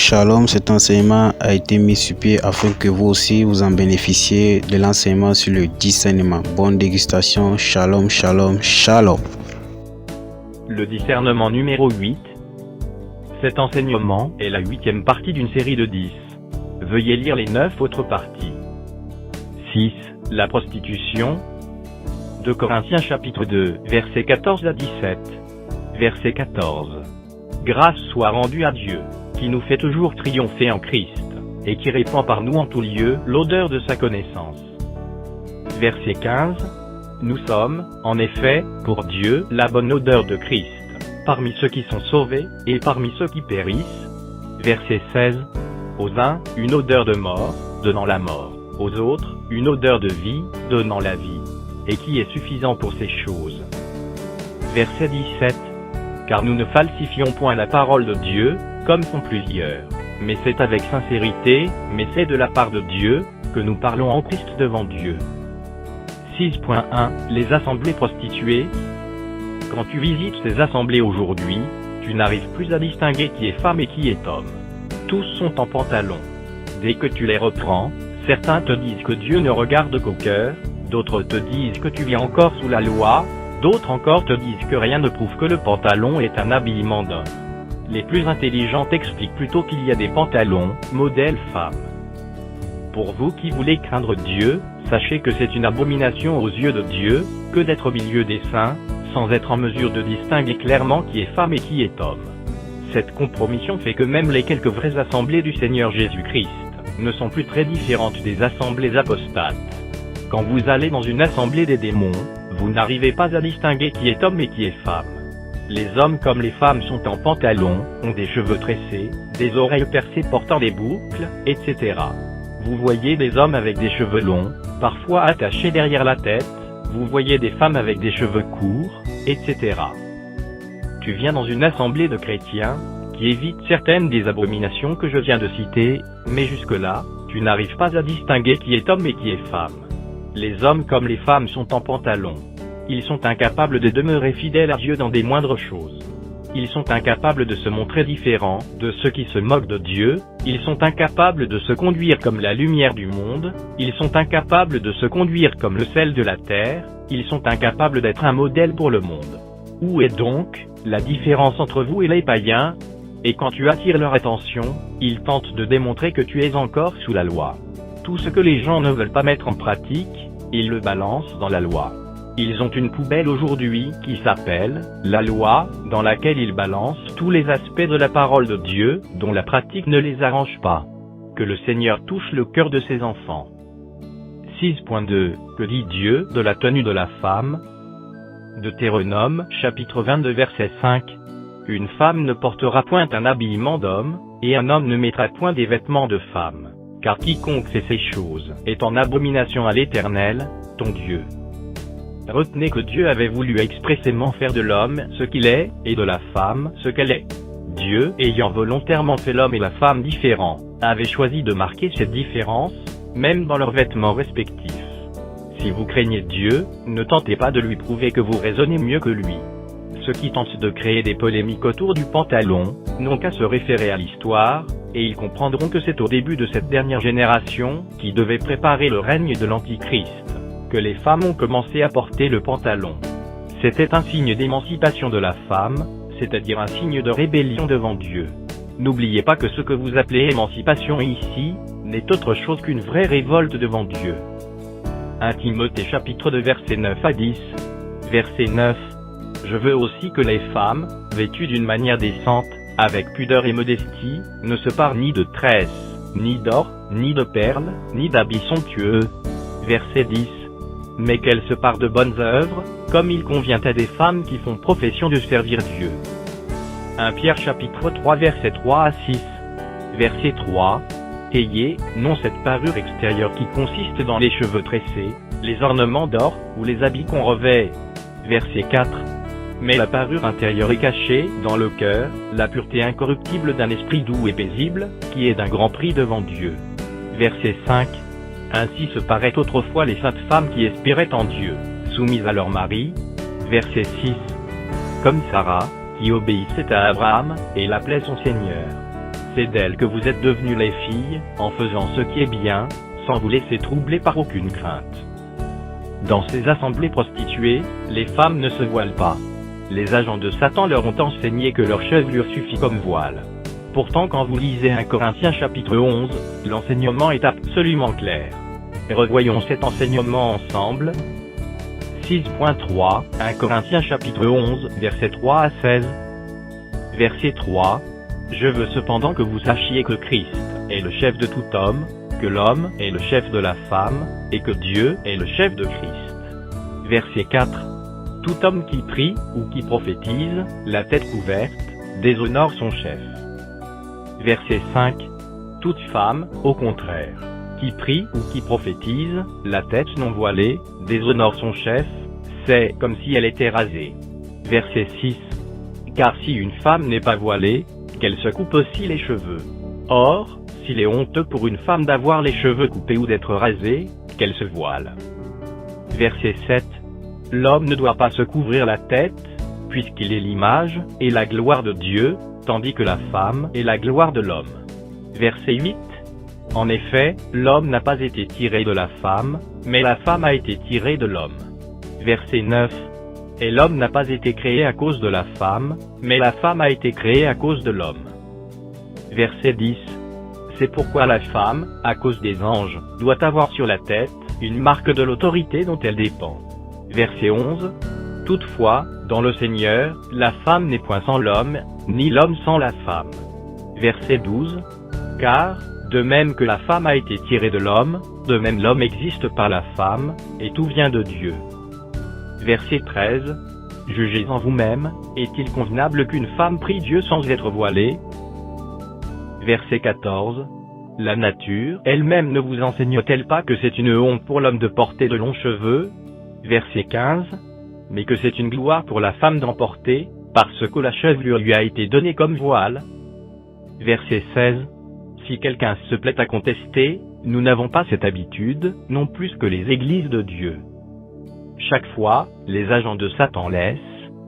Shalom, cet enseignement a été mis sur pied afin que vous aussi vous en bénéficiez de l'enseignement sur le discernement. Bonne dégustation, shalom, shalom, shalom. Le discernement numéro 8. Cet enseignement est la 8e partie d'une série de 10. Veuillez lire les 9 autres parties. 6. La prostitution. 2 Corinthiens chapitre 2, versets 14 à 17. Verset 14. Grâce soit rendue à Dieu, qui nous fait toujours triompher en Christ, et qui répand par nous en tout lieu l'odeur de sa connaissance. Verset 15. Nous sommes, en effet, pour Dieu, la bonne odeur de Christ, parmi ceux qui sont sauvés, et parmi ceux qui périssent. Verset 16. Aux uns, une odeur de mort, donnant la mort. Aux autres, une odeur de vie, donnant la vie. Et qui est suffisant pour ces choses. Verset 17. Car nous ne falsifions point la parole de Dieu, comme font plusieurs. Mais c'est avec sincérité, mais c'est de la part de Dieu, que nous parlons en Christ devant Dieu. 6.1. Les assemblées prostituées. Quand tu visites ces assemblées aujourd'hui, tu n'arrives plus à distinguer qui est femme et qui est homme. Tous sont en pantalon. Dès que tu les reprends, certains te disent que Dieu ne regarde qu'au cœur, d'autres te disent que tu vis encore sous la loi, d'autres encore te disent que rien ne prouve que le pantalon est un habillement d'homme. Les plus intelligents t'expliquent plutôt qu'il y a des pantalons, modèle femme. Pour vous qui voulez craindre Dieu, sachez que c'est une abomination aux yeux de Dieu, que d'être au milieu des saints, sans être en mesure de distinguer clairement qui est femme et qui est homme. Cette compromission fait que même les quelques vraies assemblées du Seigneur Jésus-Christ ne sont plus très différentes des assemblées apostates. Quand vous allez dans une assemblée des démons, vous n'arrivez pas à distinguer qui est homme et qui est femme. Les hommes comme les femmes sont en pantalon, ont des cheveux tressés, des oreilles percées portant des boucles, etc. Vous voyez des hommes avec des cheveux longs, parfois attachés derrière la tête, vous voyez des femmes avec des cheveux courts, etc. Tu viens dans une assemblée de chrétiens, qui évitent certaines des abominations que je viens de citer, mais jusque-là, tu n'arrives pas à distinguer qui est homme et qui est femme. Les hommes comme les femmes sont en pantalon. Ils sont incapables de demeurer fidèles à Dieu dans des moindres choses. Ils sont incapables de se montrer différents de ceux qui se moquent de Dieu, ils sont incapables de se conduire comme la lumière du monde, ils sont incapables de se conduire comme le sel de la terre, ils sont incapables d'être un modèle pour le monde. Où est donc la différence entre vous et les païens? Et quand tu attires leur attention, ils tentent de démontrer que tu es encore sous la loi. Tout ce que les gens ne veulent pas mettre en pratique, ils le balancent dans la loi. Ils ont une poubelle aujourd'hui qui s'appelle la loi, dans laquelle ils balancent tous les aspects de la parole de Dieu, dont la pratique ne les arrange pas. Que le Seigneur touche le cœur de ses enfants. 6.2. Que dit Dieu de la tenue de la femme? Deutéronome, chapitre 22 verset 5. Une femme ne portera point un habillement d'homme, et un homme ne mettra point des vêtements de femme. Car quiconque fait ces choses est en abomination à l'Éternel, ton Dieu. Retenez que Dieu avait voulu expressément faire de l'homme ce qu'il est, et de la femme ce qu'elle est. Dieu, ayant volontairement fait l'homme et la femme différents, avait choisi de marquer cette différence, même dans leurs vêtements respectifs. Si vous craignez Dieu, ne tentez pas de lui prouver que vous raisonnez mieux que lui. Ceux qui tentent de créer des polémiques autour du pantalon, n'ont qu'à se référer à l'histoire, et ils comprendront que c'est au début de cette dernière génération, qui devait préparer le règne de l'Antichrist, que les femmes ont commencé à porter le pantalon. C'était un signe d'émancipation de la femme, c'est-à-dire un signe de rébellion devant Dieu. N'oubliez pas que ce que vous appelez émancipation ici, n'est autre chose qu'une vraie révolte devant Dieu. 1 Timothée chapitre 2 versets 9 à 10. Verset 9. Je veux aussi que les femmes, vêtues d'une manière décente, avec pudeur et modestie, ne se parent ni de tresses, ni d'or, ni de perles, ni d'habits somptueux. Verset 10. Mais qu'elles se parent de bonnes œuvres, comme il convient à des femmes qui font profession de servir Dieu. 1 Pierre chapitre 3 versets 3 à 6. Verset 3. Ayez, non cette parure extérieure qui consiste dans les cheveux tressés, les ornements d'or, ou les habits qu'on revêt. Verset 4. Mais la parure intérieure est cachée, dans le cœur, la pureté incorruptible d'un esprit doux et paisible, qui est d'un grand prix devant Dieu. Verset 5. Ainsi se paraient autrefois les saintes femmes qui espéraient en Dieu, soumises à leur mari. Verset 6. Comme Sarah, qui obéissait à Abraham, et l'appelait son Seigneur. C'est d'elles que vous êtes devenues les filles, en faisant ce qui est bien, sans vous laisser troubler par aucune crainte. Dans ces assemblées prostituées, les femmes ne se voilent pas. Les agents de Satan leur ont enseigné que leur chevelure suffit comme voile. Pourtant quand vous lisez 1 Corinthiens chapitre 11, l'enseignement est absolument clair. Revoyons cet enseignement ensemble. 6.3, 1 Corinthiens chapitre 11, versets 3 à 16. Verset 3. Je veux cependant que vous sachiez que Christ est le chef de tout homme, que l'homme est le chef de la femme, et que Dieu est le chef de Christ. Verset 4. Tout homme qui prie, ou qui prophétise, la tête couverte, déshonore son chef. Verset 5. Toute femme, au contraire, qui prie ou qui prophétise, la tête non voilée, déshonore son chef, c'est comme si elle était rasée. Verset 6. Car si une femme n'est pas voilée, qu'elle se coupe aussi les cheveux. Or, s'il est honteux pour une femme d'avoir les cheveux coupés ou d'être rasée, qu'elle se voile. Verset 7. L'homme ne doit pas se couvrir la tête, puisqu'il est l'image et la gloire de Dieu, tandis que la femme est la gloire de l'homme. Verset 8. En effet, l'homme n'a pas été tiré de la femme, mais la femme a été tirée de l'homme. Verset 9. Et l'homme n'a pas été créé à cause de la femme, mais la femme a été créée à cause de l'homme. Verset 10. C'est pourquoi la femme, à cause des anges, doit avoir sur la tête une marque de l'autorité dont elle dépend. Verset 11. Toutefois, dans le Seigneur, la femme n'est point sans l'homme, ni l'homme sans la femme. Verset 12. Car, de même que la femme a été tirée de l'homme, de même l'homme existe par la femme, et tout vient de Dieu. Verset 13. Jugez en vous-même, est-il convenable qu'une femme prie Dieu sans être voilée? Verset 14. La nature elle-même ne vous enseigne-t-elle pas que c'est une honte pour l'homme de porter de longs cheveux? Verset 15. Mais que c'est une gloire pour la femme d'en porter, parce que la chevelure lui a été donnée comme voile. Verset 16. Si quelqu'un se plaît à contester, nous n'avons pas cette habitude, non plus que les églises de Dieu. Chaque fois, les agents de Satan laissent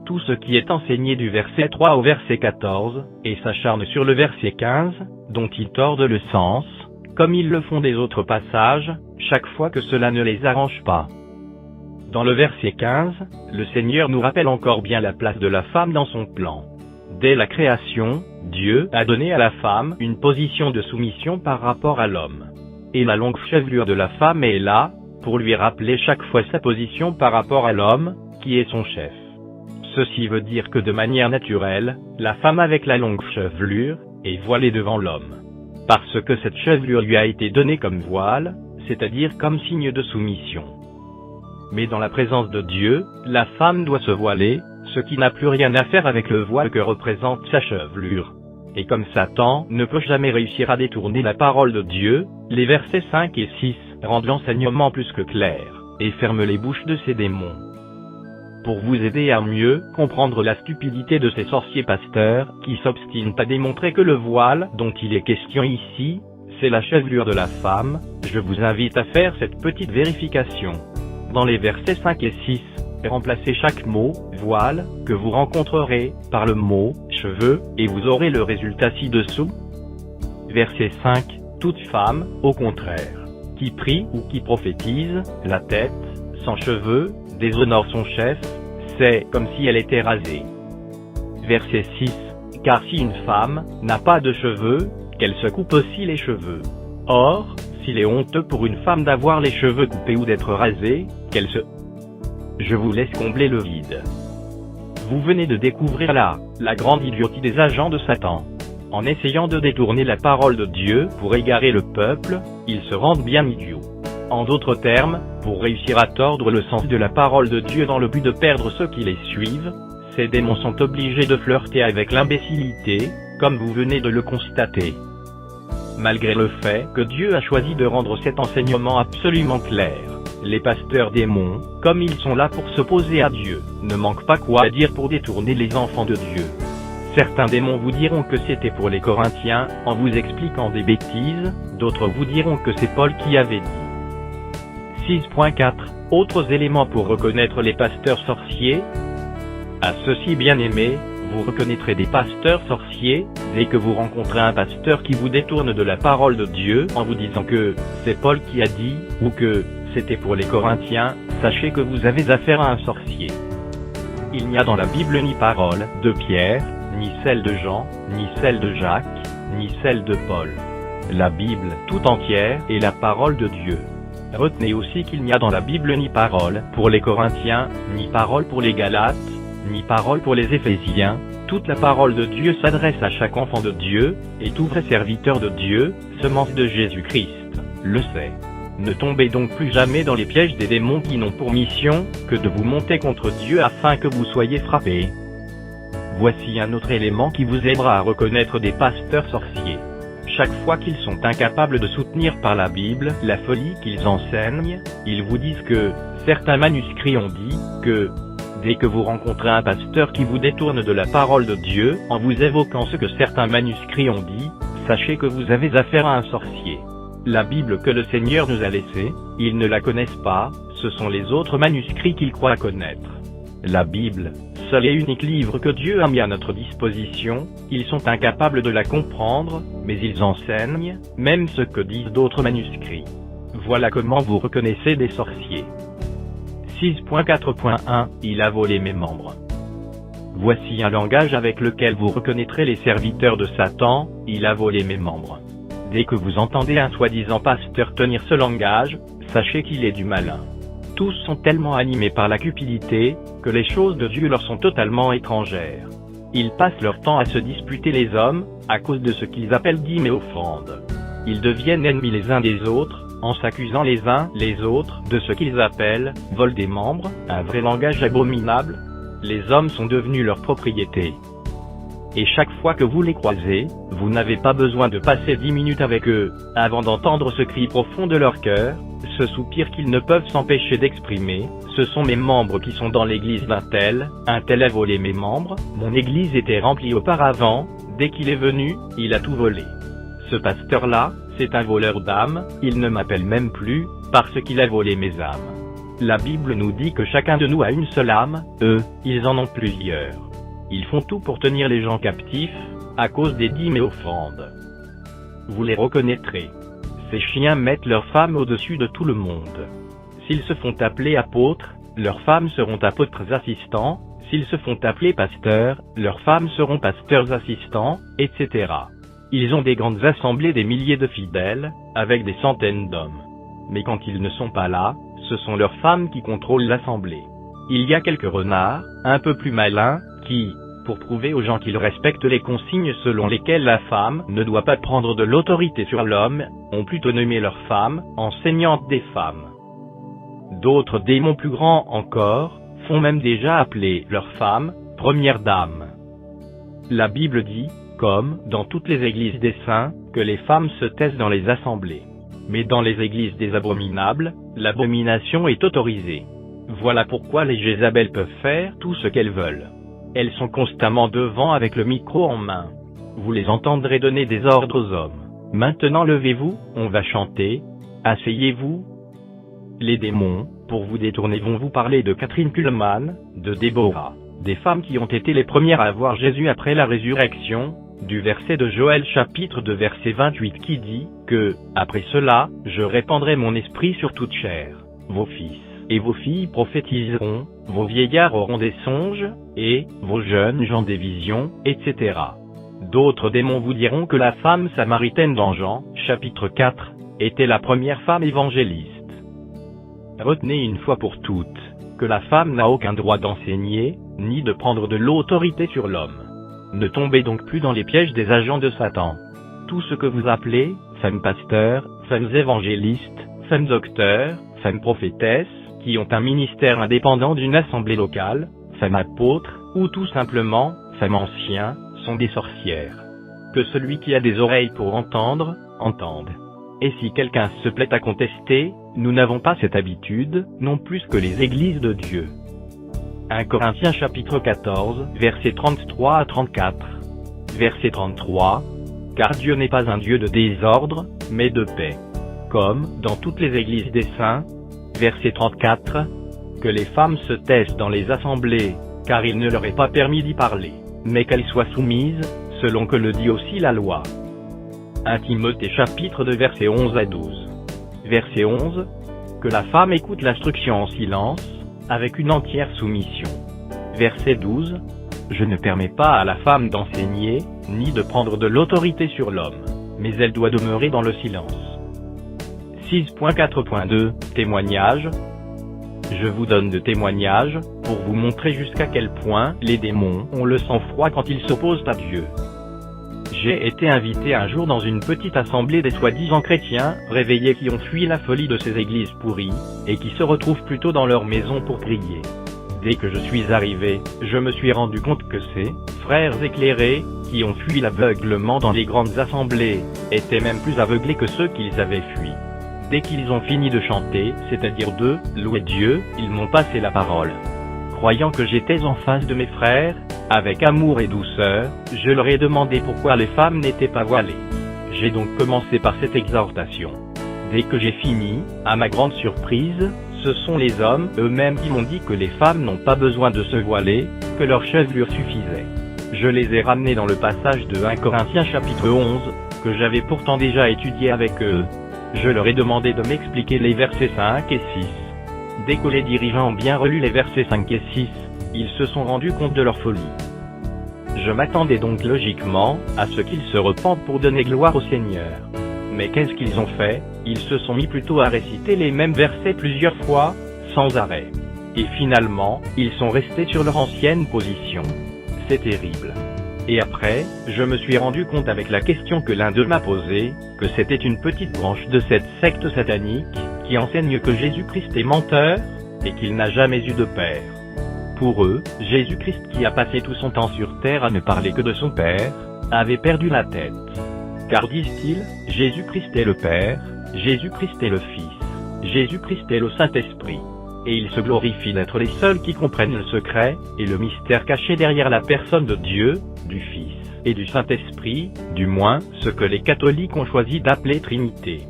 tout ce qui est enseigné du verset 3 au verset 14, et s'acharnent sur le verset 15, dont ils tordent le sens, comme ils le font des autres passages, chaque fois que cela ne les arrange pas. Dans le verset 15, le Seigneur nous rappelle encore bien la place de la femme dans son plan. Dès la création, Dieu a donné à la femme une position de soumission par rapport à l'homme. Et la longue chevelure de la femme est là, pour lui rappeler chaque fois sa position par rapport à l'homme, qui est son chef. Ceci veut dire que de manière naturelle, la femme avec la longue chevelure est voilée devant l'homme. Parce que cette chevelure lui a été donnée comme voile, c'est-à-dire comme signe de soumission. Mais dans la présence de Dieu, la femme doit se voiler, ce qui n'a plus rien à faire avec le voile que représente sa chevelure. Et comme Satan ne peut jamais réussir à détourner la parole de Dieu, les versets 5 et 6 rendent l'enseignement plus que clair, et ferment les bouches de ces démons. Pour vous aider à mieux comprendre la stupidité de ces sorciers pasteurs, qui s'obstinent à démontrer que le voile dont il est question ici, c'est la chevelure de la femme, je vous invite à faire cette petite vérification. Dans les versets 5 et 6, remplacez chaque mot « voile » que vous rencontrerez par le mot « cheveux » et vous aurez le résultat ci-dessous. Verset 5. Toute femme, au contraire, qui prie ou qui prophétise, la tête, sans cheveux, déshonore son chef, c'est comme si elle était rasée. Verset 6. Car si une femme n'a pas de cheveux, qu'elle se coupe aussi les cheveux. Or, s'il est honteux pour une femme d'avoir les cheveux coupés ou d'être rasée, qu'elle se... Je vous laisse combler le vide. Vous venez de découvrir la grande idiotie des agents de Satan. En essayant de détourner la parole de Dieu pour égarer le peuple, ils se rendent bien idiots. En d'autres termes, pour réussir à tordre le sens de la parole de Dieu dans le but de perdre ceux qui les suivent, ces démons sont obligés de flirter avec l'imbécilité, comme vous venez de le constater. Malgré le fait que Dieu a choisi de rendre cet enseignement absolument clair, les pasteurs démons, comme ils sont là pour s'opposer à Dieu, ne manquent pas quoi dire pour détourner les enfants de Dieu. Certains démons vous diront que c'était pour les Corinthiens, en vous expliquant des bêtises, d'autres vous diront que c'est Paul qui avait dit. 6.4. Autres éléments pour reconnaître les pasteurs sorciers. À ceci bien aimés, vous reconnaîtrez des pasteurs sorciers, dès que vous rencontrez un pasteur qui vous détourne de la parole de Dieu en vous disant que c'est Paul qui a dit, ou que c'était pour les Corinthiens, sachez que vous avez affaire à un sorcier. Il n'y a dans la Bible ni parole de Pierre, ni celle de Jean, ni celle de Jacques, ni celle de Paul. La Bible tout entière est la parole de Dieu. Retenez aussi qu'il n'y a dans la Bible ni parole pour les Corinthiens, ni parole pour les Galates, ni parole pour les Éphésiens. Toute la parole de Dieu s'adresse à chaque enfant de Dieu, et tout vrai serviteur de Dieu, semence de Jésus-Christ, le sait. Ne tombez donc plus jamais dans les pièges des démons qui n'ont pour mission que de vous monter contre Dieu afin que vous soyez frappés. Voici un autre élément qui vous aidera à reconnaître des pasteurs sorciers. Chaque fois qu'ils sont incapables de soutenir par la Bible la folie qu'ils enseignent, ils vous disent que certains manuscrits ont dit que dès que vous rencontrez un pasteur qui vous détourne de la parole de Dieu en vous évoquant ce que certains manuscrits ont dit, sachez que vous avez affaire à un sorcier. La Bible que le Seigneur nous a laissée, ils ne la connaissent pas, ce sont les autres manuscrits qu'ils croient connaître. La Bible, seul et unique livre que Dieu a mis à notre disposition, ils sont incapables de la comprendre, mais ils enseignent, même ce que disent d'autres manuscrits. Voilà comment vous reconnaissez des sorciers. 6.4.1 Il a volé mes membres. Voici un langage avec lequel vous reconnaîtrez les serviteurs de Satan, il a volé mes membres. Dès que vous entendez un soi-disant pasteur tenir ce langage, sachez qu'il est du malin. Tous sont tellement animés par la cupidité, que les choses de Dieu leur sont totalement étrangères. Ils passent leur temps à se disputer les hommes, à cause de ce qu'ils appellent dîmes et offrandes. Ils deviennent ennemis les uns des autres, en s'accusant les uns les autres de ce qu'ils appellent « vol des membres », un vrai langage abominable. Les hommes sont devenus leur propriété. Et chaque fois que vous les croisez, vous n'avez pas besoin de passer 10 minutes avec eux, avant d'entendre ce cri profond de leur cœur, ce soupir qu'ils ne peuvent s'empêcher d'exprimer, ce sont mes membres qui sont dans l'église d'un tel a volé mes membres, mon église était remplie auparavant, dès qu'il est venu, il a tout volé. Ce pasteur-là, c'est un voleur d'âmes, il ne m'appelle même plus, parce qu'il a volé mes âmes. La Bible nous dit que chacun de nous a une seule âme, eux, ils en ont plusieurs. Ils font tout pour tenir les gens captifs, à cause des dîmes et offrandes. Vous les reconnaîtrez. Ces chiens mettent leurs femmes au-dessus de tout le monde. S'ils se font appeler apôtres, leurs femmes seront apôtres assistants, s'ils se font appeler pasteurs, leurs femmes seront pasteurs assistants, etc. Ils ont des grandes assemblées des milliers de fidèles, avec des centaines d'hommes. Mais quand ils ne sont pas là, ce sont leurs femmes qui contrôlent l'assemblée. Il y a quelques renards, un peu plus malins, qui, pour prouver aux gens qu'ils respectent les consignes selon lesquelles la femme ne doit pas prendre de l'autorité sur l'homme, ont plutôt nommé leur femme enseignante des femmes. D'autres démons plus grands encore, font même déjà appeler leur femme première dame. La Bible dit, comme dans toutes les églises des saints, que les femmes se taisent dans les assemblées. Mais dans les églises des abominables, l'abomination est autorisée. Voilà pourquoi les Jézabel peuvent faire tout ce qu'elles veulent. Elles sont constamment devant avec le micro en main. Vous les entendrez donner des ordres aux hommes. Maintenant levez-vous, on va chanter. Asseyez-vous. Les démons, pour vous détourner, vont vous parler de Catherine Kuhlman, de Déborah, des femmes qui ont été les premières à voir Jésus après la résurrection, du verset de Joël chapitre 2 verset 28 qui dit que, après cela, je répandrai mon esprit sur toute chair. Vos fils et vos filles prophétiseront, vos vieillards auront des songes, et vos jeunes gens des visions, etc. D'autres démons vous diront que la femme samaritaine dans Jean, chapitre 4, était la première femme évangéliste. Retenez une fois pour toutes, que la femme n'a aucun droit d'enseigner, ni de prendre de l'autorité sur l'homme. Ne tombez donc plus dans les pièges des agents de Satan. Tout ce que vous appelez, femmes pasteurs, femmes évangélistes, femmes docteurs, femmes prophétesses, qui ont un ministère indépendant d'une assemblée locale, femmes apôtres, ou tout simplement, femmes anciens, sont des sorcières. Que celui qui a des oreilles pour entendre, entende. Et si quelqu'un se plaît à contester, nous n'avons pas cette habitude, non plus que les églises de Dieu. 1 Corinthiens chapitre 14, versets 33 à 34. Verset 33. Car Dieu n'est pas un Dieu de désordre, mais de paix. Comme, dans toutes les églises des saints. Verset 34. Que les femmes se taisent dans les assemblées, car il ne leur est pas permis d'y parler. mais qu'elle soit soumise, selon que le dit aussi la loi. 1 Timothée chapitre 2 versets 11 à 12. Verset 11. Que la femme écoute l'instruction en silence, avec une entière soumission. Verset 12. Je ne permets pas à la femme d'enseigner, ni de prendre de l'autorité sur l'homme, mais elle doit demeurer dans le silence. 6.4.2 Témoignage. Je vous donne de témoignages, pour vous montrer jusqu'à quel point les démons ont le sang-froid quand ils s'opposent à Dieu. J'ai été invité un jour dans une petite assemblée des soi-disant chrétiens, réveillés qui ont fui la folie de ces églises pourries, et qui se retrouvent plutôt dans leur maison pour prier. Dès que je suis arrivé, je me suis rendu compte que ces frères éclairés, qui ont fui l'aveuglement dans les grandes assemblées, étaient même plus aveuglés que ceux qu'ils avaient fuis. Dès qu'ils ont fini de chanter, c'est-à-dire de louer Dieu, ils m'ont passé la parole. Croyant que j'étais en face de mes frères, avec amour et douceur, je leur ai demandé pourquoi les femmes n'étaient pas voilées. J'ai donc commencé par cette exhortation. Dès que j'ai fini, à ma grande surprise, ce sont les hommes eux-mêmes qui m'ont dit que les femmes n'ont pas besoin de se voiler, que leur chevelure suffisait. Je les ai ramenés dans le passage de 1 Corinthiens chapitre 11, que j'avais pourtant déjà étudié avec eux. Je leur ai demandé de m'expliquer les versets 5 et 6. Dès que les dirigeants ont bien relu les versets 5 et 6, ils se sont rendus compte de leur folie. Je m'attendais donc logiquement à ce qu'ils se repentent pour donner gloire au Seigneur. Mais qu'est-ce qu'ils ont fait? Ils se sont mis plutôt à réciter les mêmes versets plusieurs fois, sans arrêt. Et finalement, ils sont restés sur leur ancienne position. C'est terrible. Et après, je me suis rendu compte avec la question que l'un d'eux m'a posée, que c'était une petite branche de cette secte satanique, qui enseigne que Jésus-Christ est menteur, et qu'il n'a jamais eu de père. Pour eux, Jésus-Christ qui a passé tout son temps sur terre à ne parler que de son Père, avait perdu la tête. Car disent-ils, Jésus-Christ est le Père, Jésus-Christ est le Fils, Jésus-Christ est le Saint-Esprit. Et ils se glorifient d'être les seuls qui comprennent le secret, et le mystère caché derrière la personne de Dieu, du Fils, et du Saint-Esprit, du moins, ce que les catholiques ont choisi d'appeler Trinité.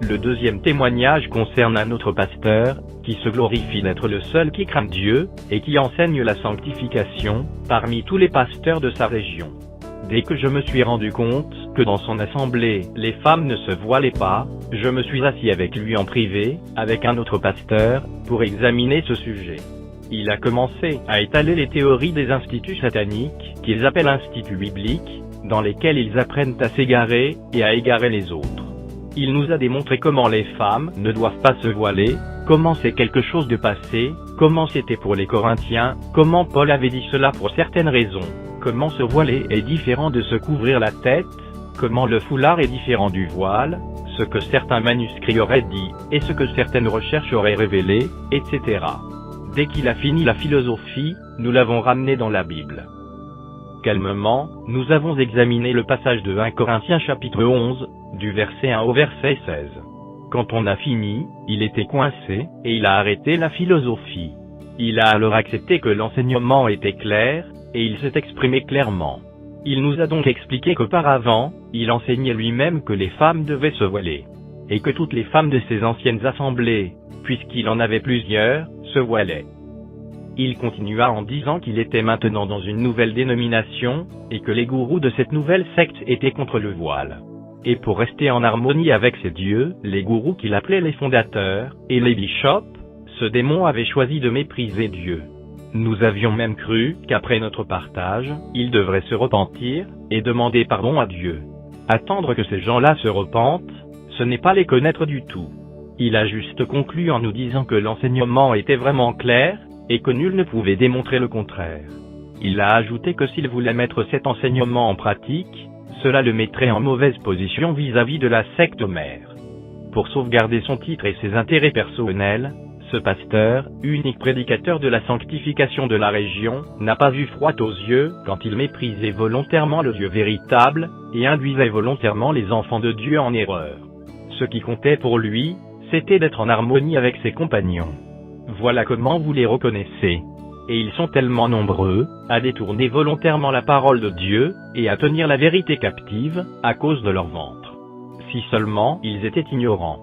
Le deuxième témoignage concerne un autre pasteur, qui se glorifie d'être le seul qui craint Dieu, et qui enseigne la sanctification, parmi tous les pasteurs de sa région. Dès que je me suis rendu compte que dans son assemblée, les femmes ne se voilaient pas, je me suis assis avec lui en privé, avec un autre pasteur, pour examiner ce sujet. Il a commencé à étaler les théories des instituts sataniques, qu'ils appellent instituts bibliques, dans lesquels ils apprennent à s'égarer, et à égarer les autres. Il nous a démontré comment les femmes ne doivent pas se voiler, comment c'est quelque chose de passé, comment c'était pour les Corinthiens, comment Paul avait dit cela pour certaines raisons, comment se voiler est différent de se couvrir la tête, comment le foulard est différent du voile, ce que certains manuscrits auraient dit, et ce que certaines recherches auraient révélé, etc. Dès qu'il a fini la philosophie, nous l'avons ramené dans la Bible. Calmement, nous avons examiné le passage de 1 Corinthiens chapitre 11, du verset 1 au verset 16. Quand on a fini, il était coincé, et il a arrêté la philosophie. Il a alors accepté que l'enseignement était clair, et il s'est exprimé clairement. Il nous a donc expliqué qu'auparavant, il enseignait lui-même que les femmes devaient se voiler. Et que toutes les femmes de ses anciennes assemblées, puisqu'il en avait plusieurs, se voilaient. Il continua en disant qu'il était maintenant dans une nouvelle dénomination, et que les gourous de cette nouvelle secte étaient contre le voile. Et pour rester en harmonie avec ces dieux, les gourous qu'il appelait les fondateurs, et les bishops, ce démon avait choisi de mépriser Dieu. Nous avions même cru qu'après notre partage, il devrait se repentir, et demander pardon à Dieu. Attendre que ces gens-là se repentent, ce n'est pas les connaître du tout. Il a juste conclu en nous disant que l'enseignement était vraiment clair, et que nul ne pouvait démontrer le contraire. Il a ajouté que s'il voulait mettre cet enseignement en pratique, cela le mettrait en mauvaise position vis-à-vis de la secte mère. Pour sauvegarder son titre et ses intérêts personnels, ce pasteur, unique prédicateur de la sanctification de la région, n'a pas vu froid aux yeux quand il méprisait volontairement le Dieu véritable, et induisait volontairement les enfants de Dieu en erreur. Ce qui comptait pour lui, c'était d'être en harmonie avec ses compagnons. Voilà comment vous les reconnaissez. Et ils sont tellement nombreux, à détourner volontairement la parole de Dieu, et à tenir la vérité captive, à cause de leur ventre. Si seulement ils étaient ignorants.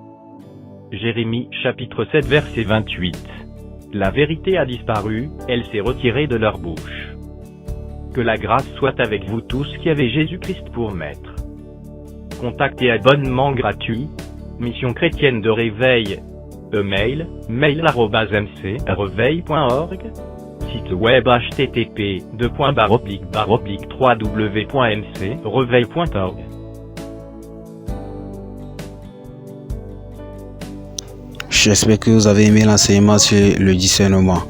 Jérémie, chapitre 7 verset 28. La vérité a disparu, elle s'est retirée de leur bouche. Que la grâce soit avec vous tous qui avez Jésus-Christ pour maître. Contact et abonnement gratuit. Mission chrétienne de réveil. Email, mail@mcreveil.org. Site web http://www.mcreveil.org. J'espère que vous avez aimé l'enseignement sur le discernement.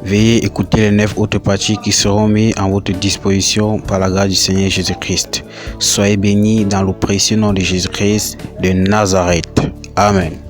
Veuillez écouter les 9 autres parties qui seront mises à votre disposition par la grâce du Seigneur Jésus-Christ. Soyez bénis dans le précieux nom de Jésus-Christ de Nazareth. Amen.